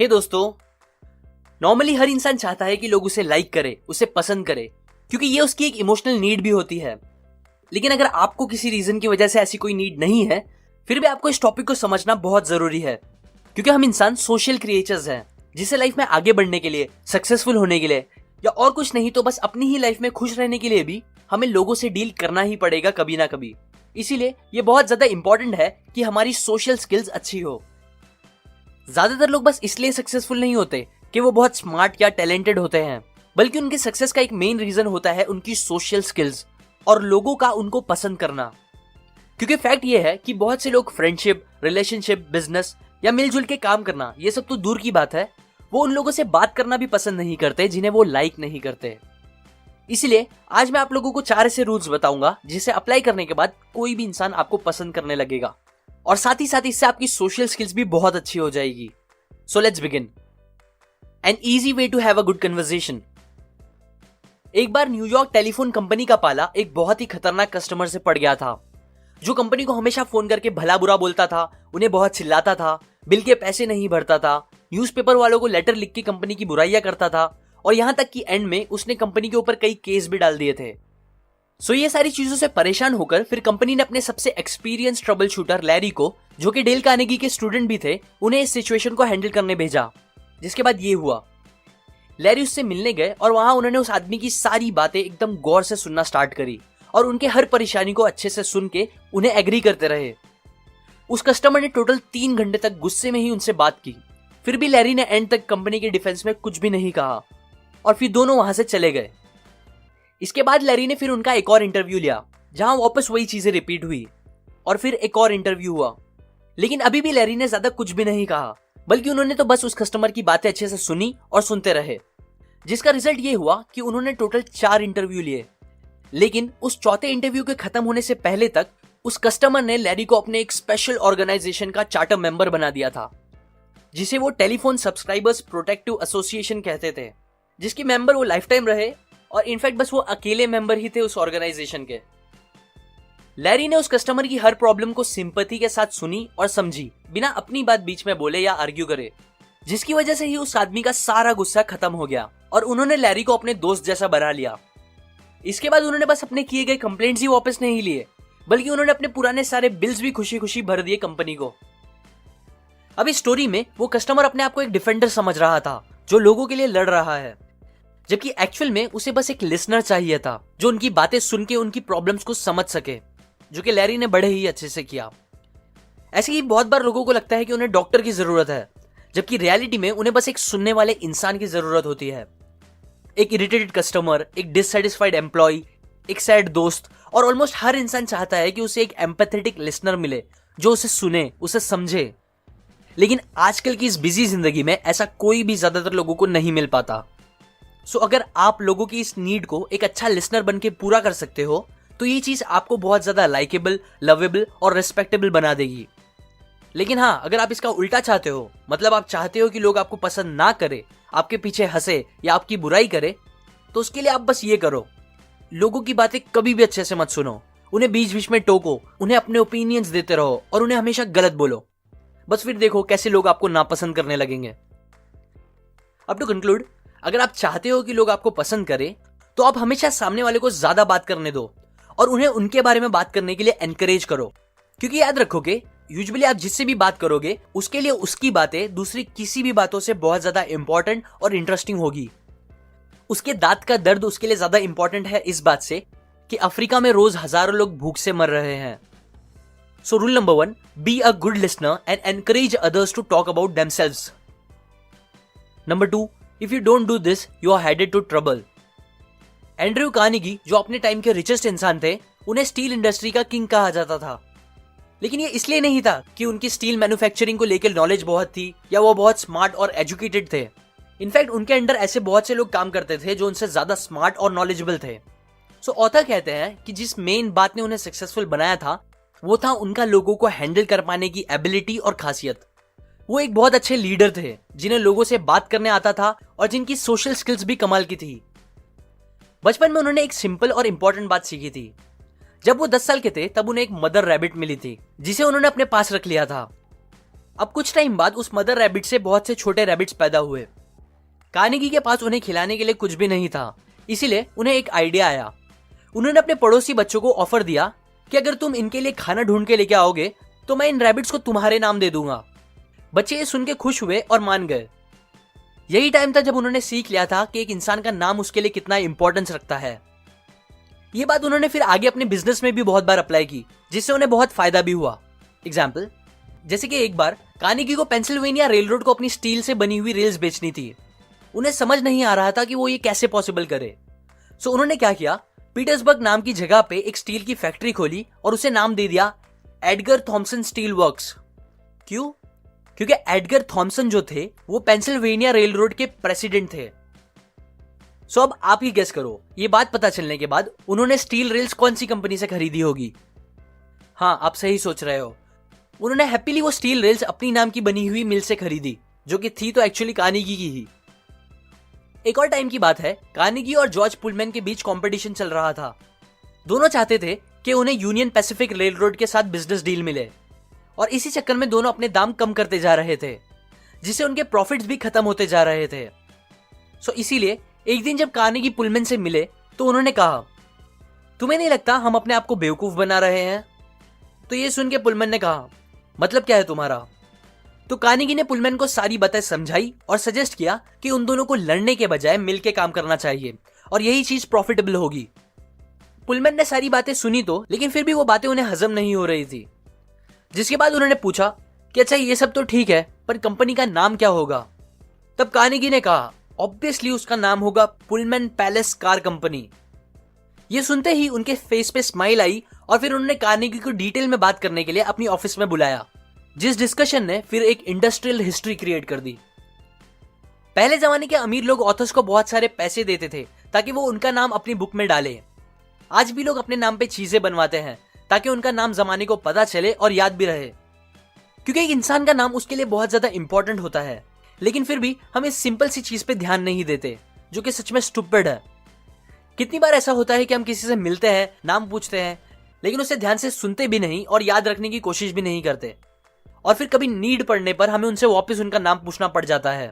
हे दोस्तों, नॉर्मली हर इंसान चाहता है कि लोग उसे लाइक करे, उसे पसंद करे, क्योंकि ये उसकी एक इमोशनल नीड भी होती है। लेकिन अगर आपको किसी रीजन की वजह से ऐसी कोई नीड नहीं है, फिर भी आपको इस टॉपिक को समझना बहुत जरूरी है, क्योंकि हम इंसान सोशल क्रिएचर्स हैं, जिसे लाइफ में आगे बढ़ने के लिए, सक्सेसफुल होने के लिए, या और कुछ नहीं तो बस अपनी ही लाइफ में खुश रहने के लिए भी हमें लोगों से डील करना ही पड़ेगा कभी ना कभी। इसीलिए ये बहुत ज्यादा इंपॉर्टेंट है कि हमारी सोशल स्किल्स अच्छी हो। ज्यादातर लोग बस इसलिए सक्सेसफुल नहीं होते कि वो बहुत स्मार्ट या टैलेंटेड होते हैं, बल्कि उनके सक्सेस का एक मेन रीजन होता है उनकी सोशल स्किल्स और लोगों का उनको पसंद करना। क्योंकि फैक्ट ये है कि बहुत से लोग फ्रेंडशिप, रिलेशनशिप, बिजनेस या मिलजुल के काम करना, ये सब तो दूर की बात है, वो उन लोगों से बात करना भी पसंद नहीं करते जिन्हें वो लाइक नहीं करते। इसलिए आज मैं आप लोगों को 4 ऐसे रूल्स बताऊंगा जिसे अप्लाई करने के बाद कोई भी इंसान आपको पसंद करने लगेगा, और साथ ही साथ इससे आपकी सोशल स्किल्स भी बहुत अच्छी हो जाएगी। So let's begin. An easy way to have a good conversation. एक बार न्यूयॉर्क टेलीफोन कंपनी का पाला एक बहुत ही खतरनाक कस्टमर से पड़ गया था, जो कंपनी को हमेशा फोन करके भला बुरा बोलता था, उन्हें बहुत चिल्लाता था, बिल के पैसे नहीं भरता था, न्यूज़पेपर वालों को लेटर लिख के कंपनी की बुराइयां करता था, और यहां तक कि एंड में उसने कंपनी के ऊपर कई केस भी डाल दिए थे। सो ये सारी चीजों से परेशान होकर फिर कंपनी ने अपने सबसे एक्सपीरियंस ट्रबल शूटर लैरी को, जो कि डेल कार्नेगी के स्टूडेंट भी थे, उन्हें इस सिचुएशन को हैंडल करने भेजा। जिसके बाद ये हुआ, लैरी उससे मिलने गए और वहां उन्होंने उस आदमी की सारी बातें एकदम गौर से सुनना स्टार्ट करी और उनके हर परेशानी को अच्छे से सुन के उन्हें एग्री करते रहे। उस कस्टमर ने टोटल 3 घंटे तक गुस्से में ही उनसे बात की, फिर भी लैरी ने एंड तक कंपनी के डिफेंस में कुछ भी नहीं कहा और फिर दोनों वहां से चले गए। इसके बाद लैरी ने फिर उनका एक और इंटरव्यू लिया, जहां वापस वही चीजें रिपीट हुई, और फिर एक और इंटरव्यू हुआ। लेकिन अभी भी लैरी ने ज्यादा कुछ भी नहीं कहा, बल्कि उन्होंने तो बस उस कस्टमर की बातें अच्छे से सुनी और सुनते रहे। जिसका रिजल्ट ये हुआ कि उन्होंने टोटल 4 इंटरव्यू लिए। लेकिन उस चौथे इंटरव्यू के खत्म होने से पहले तक उस कस्टमर ने लैरी को अपने एक स्पेशल ऑर्गेनाइजेशन का चार्टर मेंबर बना दिया था, जिसे वो टेलीफोन सब्सक्राइबर्स प्रोटेक्टिव एसोसिएशन कहते थे, जिसके मेंबर वो लाइफ टाइम रहे, और इनफैक्ट बस वो अकेले मेंबर ही थे उस ऑर्गेनाइजेशन के। लैरी ने उस कस्टमर की हर प्रॉब्लम को सिंपैथी के साथ सुनी और समझी, बिना अपनी बात बीच में बोले या आर्ग्यू करे, जिसकी वजह से ही उस आदमी का सारा गुस्सा खत्म हो गया और उन्होंने लैरी को अपने दोस्त जैसा बना लिया। इसके बाद उन्होंने बस अपने किए गए कंप्लेंट्स ही वापस नहीं लिए, बल्कि उन्होंने अपने पुराने सारे बिल्स भी खुशी खुशी भर दिए कंपनी को। अब इस स्टोरी में वो कस्टमर अपने आप को एक डिफेंडर समझ रहा था, जो लोगों के लिए लड़ रहा है, जबकि एक्चुअल में उसे बस एक लिसनर चाहिए था, जो उनकी बातें सुन के उनकी प्रॉब्लम्स को समझ सके, जो कि लैरी ने बड़े ही अच्छे से किया। ऐसे ही बहुत बार लोगों को लगता है कि उन्हें डॉक्टर की जरूरत है, जबकि रियलिटी में उन्हें बस एक सुनने वाले इंसान की जरूरत होती है। एक इरिटेटेड कस्टमर, एक डिससेटिस्फाइड एम्प्लॉय, एक सैड दोस्त, और ऑलमोस्ट हर इंसान चाहता है कि उसे एक एम्पैथेटिक लिसनर मिले, जो उसे सुने, उसे समझे। लेकिन आजकल की इस बिजी जिंदगी में ऐसा कोई भी ज्यादातर लोगों को नहीं मिल पाता। सो अगर आप लोगों की इस नीड को एक अच्छा लिसनर बन के पूरा कर सकते हो, तो ये चीज आपको बहुत ज्यादा लाइकेबल, लवेबल और रिस्पेक्टेबल बना देगी। लेकिन हाँ, अगर आप इसका उल्टा चाहते हो, मतलब आप चाहते हो कि लोग आपको पसंद ना करे, आपके पीछे हंसे या आपकी बुराई करे, तो उसके लिए आप बस ये करो, लोगों की बातें कभी भी अच्छे से मत सुनो, उन्हें बीच बीच में टोको, उन्हें अपने ओपिनियंस देते रहो और उन्हें हमेशा गलत बोलो। बस फिर देखो कैसे लोग आपको नापसंद करने लगेंगे। अब टू कंक्लूड, अगर आप चाहते हो कि लोग आपको पसंद करें, तो आप हमेशा सामने वाले को ज्यादा बात करने दो और उन्हें उनके बारे में बात करने के लिए एनकरेज करो। क्योंकि याद रखोगे, यूजुअली आप जिससे भी बात करोगे, उसके लिए उसकी बातें दूसरी किसी भी बातों से बहुत ज्यादा इंपॉर्टेंट और इंटरेस्टिंग होगी। उसके दांत का दर्द उसके लिए ज्यादा इंपॉर्टेंट है इस बात से कि अफ्रीका में रोज हजारों लोग भूख से मर रहे हैं। So rule number 1, be a good listener and encourage others to talk about themselves. Number 2, if you don't do this, you are headed to trouble. Andrew Carnegie, जो अपने टाइम के रिचेस्ट इंसान थे, उन्हें स्टील इंडस्ट्री का king कहा जाता था। लेकिन ये इसलिए नहीं था कि उनकी स्टील मैन्युफैक्चरिंग को लेकर नॉलेज बहुत थी या वो बहुत स्मार्ट और एजुकेटेड थे। इनफैक्ट उनके अंडर ऐसे बहुत से लोग काम करते थे जो उनसे ज्यादा स्मार्ट और नॉलेजेबल थे। सो ऑथर कहते हैं कि जिस मेन बात ने उन्हें सक्सेसफुल बनाया था, वो था उनका लोगों को हैंडल कर पाने की एबिलिटी और खासियत। वो एक बहुत अच्छे लीडर थे, जिन्हें लोगों से बात करने आता था और जिनकी सोशल स्किल्स भी कमाल की थी। बचपन में उन्होंने एक सिंपल और इंपॉर्टेंट बात सीखी थी। जब वो 10 साल के थे, तब उन्हें एक मदर रैबिट मिली थी, जिसे उन्होंने अपने पास रख लिया था। अब कुछ टाइम बाद उस मदर रैबिट से बहुत से छोटे रैबिट्स पैदा हुए। कार्नेगी के पास उन्हें खिलाने के लिए कुछ भी नहीं था, इसीलिए उन्हें एक आइडिया आया। उन्होंने अपने पड़ोसी बच्चों को ऑफर दिया कि अगर तुम इनके लिए खाना ढूंढ के लेके आओगे तो मैं इन रैबिट्स को तुम्हारे नाम दे दूंगा। बच्चे ये सुन के खुश हुए और मान गए। यही टाइम था जब उन्होंने सीख लिया था कि एक इंसान का नाम उसके लिए कितना इंपॉर्टेंस रखता है। ये बात उन्होंने फिर आगे अपने बिजनेस में भी बहुत बार अप्लाई की, जिससे उन्हें बहुत फायदा भी हुआ। एग्जाम्पल, जैसे कि एक बार कार्नेगी को पेंसिल्वेनिया रेल रोड को अपनी स्टील से बनी हुई रेल्स बेचनी थी। उन्हें समझ नहीं आ रहा था कि वो ये कैसे पॉसिबल करे। सो उन्होंने क्या किया, पीटर्सबर्ग नाम की जगह पे एक स्टील की फैक्ट्री खोली और उसे नाम दे दिया एडगर थॉमसन स्टील वर्क्स। क्यों? क्योंकि एडगर थॉमसन जो थे वो पेंसिल्वेनिया रेल रोड के प्रेसिडेंट थे। सो अब आप ही गेस करो, ये बात पता चलने के बाद उन्होंने स्टील रेल्स कौन सी कंपनी से खरीदी होगी? हाँ, आप सही सोच रहे हो। उन्होंने हैप्पीली वो स्टील रेल्स अपनी नाम की बनी हुई मिल से खरीदी, जो कि थी तो एक्चुअली कार्नेगी की ही। एक और टाइम की बात है, कार्नेगी और जॉर्ज पुलमैन के बीच कंपटीशन चल रहा था। दोनों चाहते थे कि उन्हें यूनियन पैसिफिक रेल रोड के साथ बिजनेस डील मिले, और इसी चक्कर में दोनों अपने दाम कम करते जा रहे थे, जिससे उनके प्रॉफिट्स भी खत्म होते जा रहे थे। सो इसीलिए एक दिन जब कार्नेगी पुलमैन से मिले तो उन्होंने कहा, तुम्हें नहीं लगता हम अपने आप को बेवकूफ बना रहे हैं? तो ये सुन के पुलमैन ने कहा, मतलब क्या है तुम्हारा? तो कार्नेगी ने पुलमैन को सारी बातें समझाई और सजेस्ट किया कि उन दोनों को लड़ने के बजाय मिलकर काम करना चाहिए और यही चीज प्रॉफिटेबल होगी। पुलमैन ने सारी बातें सुनी तो, लेकिन फिर भी वो बातें उन्हें हजम नहीं हो रही थी। जिसके बाद उन्होंने पूछा कि अच्छा ये सब तो ठीक है, पर कंपनी का नाम क्या होगा? तब कार्नेगी ने कहा, ऑब्वियसली उसका नाम होगा पुलमैन पैलेस कार कंपनी। ये सुनते ही उनके फेस पे स्माइल आई और फिर उन्होंने कार्नेगी को डिटेल में बात करने के लिए अपनी ऑफिस में बुलाया, जिस डिस्कशन ने फिर एक इंडस्ट्रियल हिस्ट्री क्रिएट कर दी। पहले जमाने के अमीर लोग ऑथर्स को बहुत सारे पैसे देते थे ताकि वो उनका नाम अपनी बुक में डाले। आज भी लोग अपने नाम पे चीजें बनवाते हैं ताकि उनका नाम जमाने को पता चले और याद भी रहे, क्योंकि एक इंसान का नाम उसके लिए बहुत ज्यादा इंपॉर्टेंट होता है। लेकिन फिर भी हम इस सिंपल सी चीज पे ध्यान नहीं देते, जो कि सच में स्टूपिड है। कितनी बार ऐसा होता है कि हम किसी से मिलते हैं, नाम पूछते हैं, लेकिन उसे ध्यान से सुनते भी नहीं और याद रखने की कोशिश भी नहीं करते, और फिर कभी नीड पड़ने पर हमें उनसे वापस उनका नाम पूछना पड़ जाता है।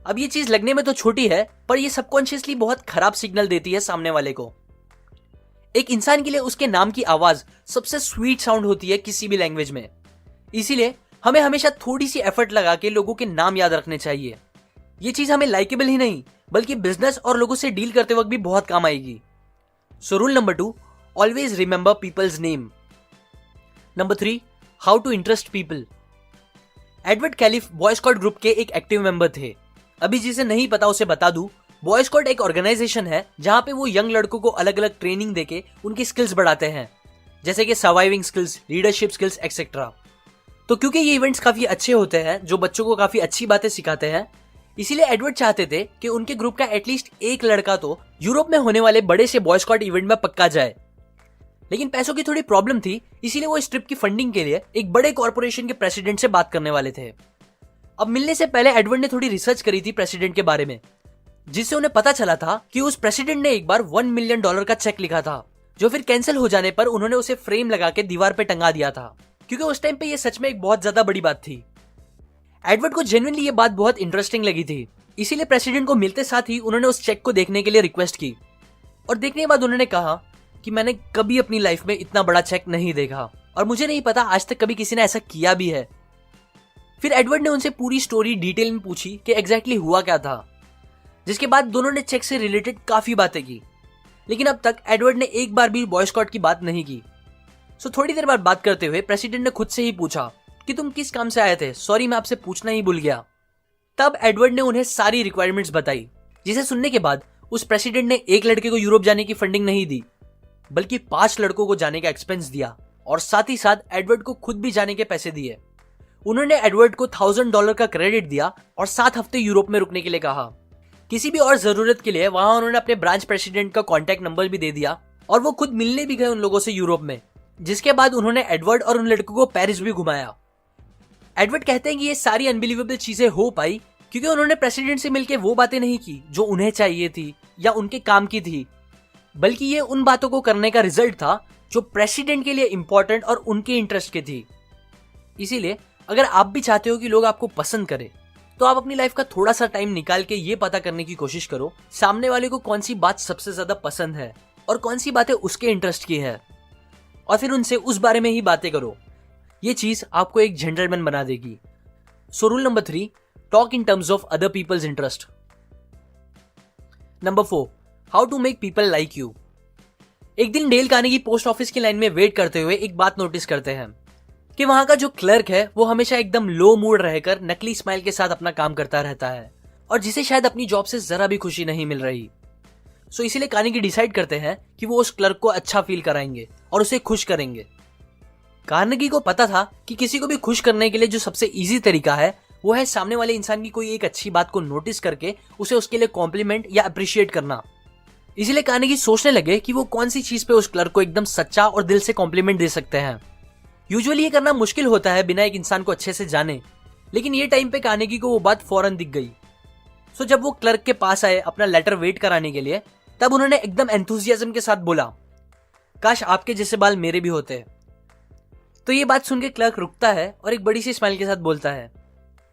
अब ये चीज लगने में तो छोटी है, पर ये सबकॉन्शियसली बहुत खराब सिग्नल देती है सामने वाले को। एक इंसान के लिए उसके नाम की आवाज सबसे स्वीट साउंड होती है किसी भी लैंग्वेज में। इसीलिए हमें हमेशा थोड़ी सी एफर्ट लगा के लोगों के नाम याद रखने चाहिए। ये चीज हमें लाइकेबल ही नहीं, बल्कि बिजनेस और लोगों से डील करते वक्त भी बहुत काम आएगी। So rule number 2, always remember people's name. Number 3, how to interest people. Edward Chalif boy scout group के एक एक्टिव मेंबर थे। अभी जिसे नहीं पता उसे बता दूं, बॉय स्काउट एक ऑर्गेनाइजेशन है जहां पे वो यंग लड़कों को अलग अलग ट्रेनिंग देके उनकी स्किल्स बढ़ाते हैं, जैसे कि surviving skills, leadership skills etcetera. तो क्योंकि ये इवेंट्स काफी अच्छे होते हैं जो बच्चों को काफी अच्छी बातें सिखाते हैं, इसीलिए एडवर्ड चाहते थे कि उनके ग्रुप का एटलीस्ट एक लड़का तो यूरोप में होने वाले बड़े से बॉय स्काउट इवेंट में पक्का जाए। लेकिन पैसों की थोड़ी प्रॉब्लम थी, इसीलिए वो इस ट्रिप की फंडिंग के लिए एक बड़े कॉर्पोरेशन के प्रेसिडेंट से बात करने वाले थे। अब मिलने से पहले एडवर्ड ने थोड़ी रिसर्च करी थी प्रेसिडेंट के बारे में, जिससे उन्हें पता चला था कि उस प्रेसिडेंट ने एक बार $1 मिलियन का चेक लिखा था, जो फिर कैंसिल हो जाने पर उन्होंने उसे फ्रेम लगा के दीवार पे टंगा दिया था, क्योंकि उस टाइम पे ये सच में एक बहुत ज्यादा बड़ी बात थी। एडवर्ड को जेन्युइनली ये बात बहुत इंटरेस्टिंग लगी थी, इसीलिए प्रेसिडेंट को मिलते साथ ही उन्होंने उस चेक को देखने के लिए रिक्वेस्ट की, और देखने के बाद उन्होंने कहा कि मैंने कभी अपनी लाइफ में इतना बड़ा चेक नहीं देखा, और मुझे नहीं पता आज तक कभी किसी ने ऐसा किया भी है। फिर एडवर्ड ने उनसे पूरी स्टोरी डिटेल में पूछी कि एग्जैक्टली हुआ क्या था, जिसके बाद दोनों ने चेक से रिलेटेड काफी बातें की। लेकिन अब तक एडवर्ड ने एक बार भी बॉय स्काउट की बात नहीं की। सो थोड़ी देर बाद बात करते हुए प्रेसिडेंट ने खुद से ही पूछा कि तुम किस काम से आए थे, सॉरी मैं आपसे पूछना ही भूल गया। तब एडवर्ड ने उन्हें सारी रिक्वायरमेंट्स बताई, जिसे सुनने के बाद उस प्रेसिडेंट ने एक लड़के को यूरोप जाने की फंडिंग नहीं दी, बल्कि 5 लड़कों को जाने का एक्सपेंस दिया, और साथ ही साथ एडवर्ड को खुद भी जाने के पैसे दिए। उन्होंने एडवर्ड को $1000 का क्रेडिट दिया और 7 हफ्ते यूरोप में रुकने के लिए कहा। किसी भी और जरूरत के लिए वहां उन्होंने अपने ब्रांच प्रेसिडेंट का कॉन्टैक्ट नंबर भी दे दिया, और वो खुद मिलने भी गए उन लोगों से यूरोप में, जिसके बाद उन्होंने एडवर्ड और उन लड़कों को पेरिस भी घुमाया। एडवर्ड कहते हैं कि ये सारी अनबिलीवेबल चीजें हो पाई क्योंकि उन्होंने प्रेसिडेंट से मिलकर वो बातें नहीं की जो उन्हें चाहिए थी या उनके काम की थी, बल्कि ये उन बातों को करने का रिजल्ट था जो प्रेसिडेंट के लिए इंपॉर्टेंट और उनके इंटरेस्ट की थी। इसीलिए अगर आप भी चाहते हो कि लोग आपको पसंद करें, तो आप अपनी लाइफ का थोड़ा सा टाइम निकाल के ये पता करने की कोशिश करो सामने वाले को कौन सी बात सबसे ज्यादा पसंद है और कौन सी बातें उसके इंटरेस्ट की है, और फिर उनसे उस बारे में ही बातें करो। ये चीज आपको एक जेंटलमैन बना देगी। So rule number 3, talk in terms of other people's interest. Number 4, how to make people like you. एक दिन डेल कार्नेगी पोस्ट ऑफिस की लाइन में वेट करते हुए एक बात नोटिस करते हैं कि वहां का जो क्लर्क है वो हमेशा एकदम लो मूड रहकर नकली स्माइल के साथ अपना काम करता रहता है और जिसे शायद अपनी जॉब से जरा भी खुशी नहीं मिल रही। सो इसीलिए कार्नेगी डिसाइड करते हैं कि वो उस क्लर्क को अच्छा फील कराएंगे और उसे खुश करेंगे। कार्नेगी को पता था कि किसी को भी खुश करने के लिए जो सबसे इजी तरीका है वो है सामने वाले इंसान की कोई एक अच्छी बात को नोटिस करके उसे उसके लिए कॉम्प्लीमेंट या अप्रिशिएट करना। इसीलिए कार्नेगी सोचने लगे कि वो कौन सी चीज पे उस क्लर्क को एकदम सच्चा और दिल से कॉम्प्लीमेंट दे सकते हैं। यूजुअली ये करना मुश्किल होता है बिना एक इंसान को अच्छे से जाने, लेकिन ये टाइम पे कार्नेगी को वो बात फौरन दिख गई। सो जब वो क्लर्क के पास आए अपना लेटर वेट कराने के लिए, तब उन्होंने एकदम एंथुसियाज्म के साथ बोला, काश आपके जैसे बाल मेरे भी होते। तो ये बात सुन के क्लर्क रुकता है और एक बड़ी सी स्माइल के साथ बोलता है,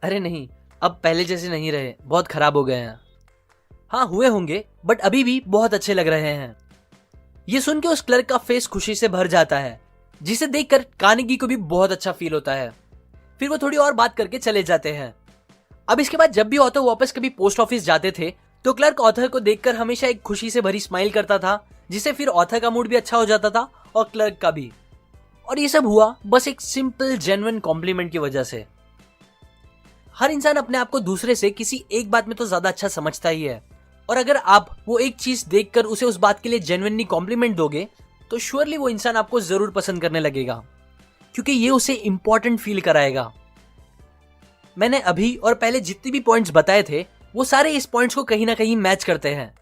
अरे नहीं, अब पहले जैसे नहीं रहे, बहुत खराब हो गए हैं। हाँ हुए होंगे, बट अभी भी बहुत अच्छे लग रहे हैं। ये सुन के उस क्लर्क का फेस खुशी से भर जाता है, जिसे देखकर कार्नेगी को भी बहुत अच्छा फील होता है। फिर वो थोड़ी और बात करके चले जाते हैं। अब इसके बाद जब भी ऑथर वापस कभी पोस्ट ऑफिस जाते थे तो क्लर्क ऑथर को देखकर हमेशा एक खुशी से भरी स्माइल करता था, जिससे फिर ऑथर का मूड भी अच्छा हो जाता था और क्लर्क का भी। और ये सब हुआ बस एक सिंपल जेन्युइन कॉम्प्लीमेंट की वजह से। हर इंसान अपने आप को दूसरे से किसी एक बात में तो ज्यादा अच्छा समझता ही है, और अगर आप वो एक चीज देखकर उसे उस बात के लिए जेन्युइनली कॉम्प्लीमेंट दोगे तो श्योरली वो इंसान आपको जरूर पसंद करने लगेगा, क्योंकि ये उसे इंपॉर्टेंट फील कराएगा। मैंने अभी और पहले जितने भी पॉइंट्स बताए थे वो सारे इस पॉइंट्स को कहीं ना कहीं मैच करते हैं,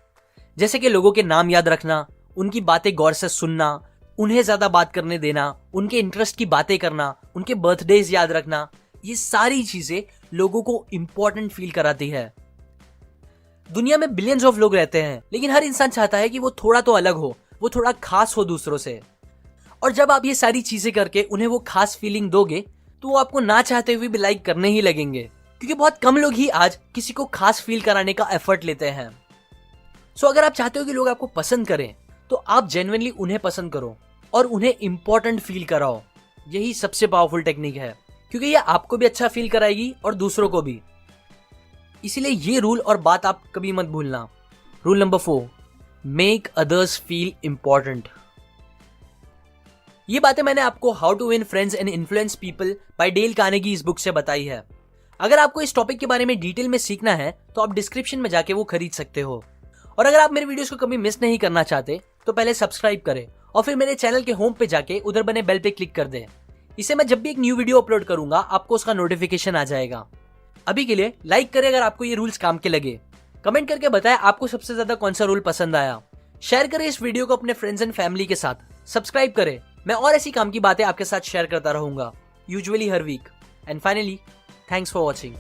जैसे कि लोगों के नाम याद रखना, उनकी बातें गौर से सुनना, उन्हें ज्यादा बात करने देना, उनके इंटरेस्ट की बातें करना, उनके बर्थडेज याद रखना। ये सारी चीजें लोगों को इंपॉर्टेंट फील कराती है। दुनिया में बिलियंस ऑफ लोग रहते हैं, लेकिन हर इंसान चाहता है कि वो थोड़ा तो अलग हो, वो थोड़ा खास हो दूसरों से। और जब आप ये सारी चीजें करके उन्हें वो खास फीलिंग दोगे तो वो आपको ना चाहते हुए भी लाइक करने ही लगेंगे, क्योंकि बहुत कम लोग ही आज किसी को खास फील कराने का एफर्ट लेते हैं। सो अगर आप चाहते हो कि लोग आपको पसंद करें तो आप जेन्युइनली उन्हें पसंद करो और उन्हें इंपॉर्टेंट फील कराओ। यही सबसे पावरफुल टेक्निक है, क्योंकि ये आपको भी अच्छा फील कराएगी और दूसरों को भी। इसीलिए ये रूल और बात आप कभी मत भूलना। Rule number 4, make others feel important. ये बातें मैंने आपको how to win friends and influence people by Dale Carnegie इस बुक से बताई है। अगर आपको इस टॉपिक के बारे में डिटेल में सीखना है तो आप डिस्क्रिप्शन में जाके वो खरीद सकते हो। और अगर आप मेरे वीडियोस को कभी मिस नहीं करना चाहते तो पहले सब्सक्राइब करें और फिर मेरे चैनल के होम पे जाके उधर बने बेल पे क्लिक कर दें। इससे मैं जब भी एक न्यू वीडियो अपलोड करूंगा आपको उसका नोटिफिकेशन आ जाएगा। अभी के लिए लाइक करें अगर आपको ये रूल्स काम के लगे। कमेंट करके बताएं आपको सबसे ज्यादा कौन सा रूल पसंद आया। शेयर करें इस वीडियो को अपने फ्रेंड्स एंड फैमिली के साथ। सब्सक्राइब करें, मैं और ऐसी काम की बातें आपके साथ शेयर करता रहूंगा, यूजुअली हर week. And finally, thanks for watching.